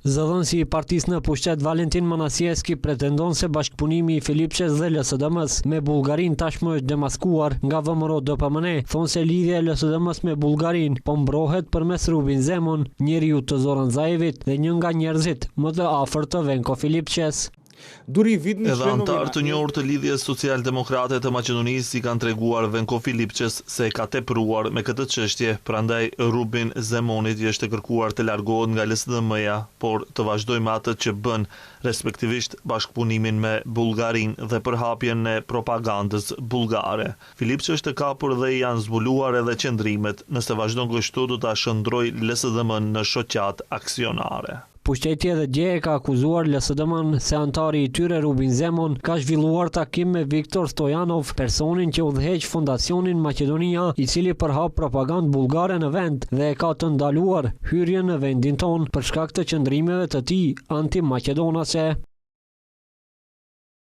Zëdhënësi i partisë në pushtet Valentin Manasieski pretendon se bashkëpunimi i Filipçes dhe LSDM-s me Bullgarinë tashmë është demaskuar nga VMRO-DPMN, thonë se lidhja e LSDM-s me Bullgarinë po mbrohet përmes Rubin Zemon, njeriu të Zoran Zaevit dhe një nga njerëzit më të afërt të Venko Filipçes. Edhe antar të njohur të lidhjes social-demokrate të Maqedonisë i kanë treguar Venko Filipçes se ka tepruar me këtë çështje, prandaj Rubin Zemonit i është kërkuar të largohet nga LSDM-ja, por të vazhdojë me atë që bën, respektivisht bashkëpunimin me Bullgarinë dhe përhapjen e propagandës bullgare. Filipçe është kapur dhe janë zbuluar edhe qendrimet, nëse vazhdon kështu do ta shndrojë LSDM-n në shoqat aksionare. Pushteti edhe dje e ka akuzuar LSDM-n se antari i tyre Rubin Zemon ka zhvilluar takim me Viktor Stojanov, personin që udhëheq Fondacionin Maqedonia, i cili përhap propagandë bullgare në vend dhe e ka të ndaluar hyrjen në vendin ton për shkak të qëndrimeve të tij anti-maqedonase.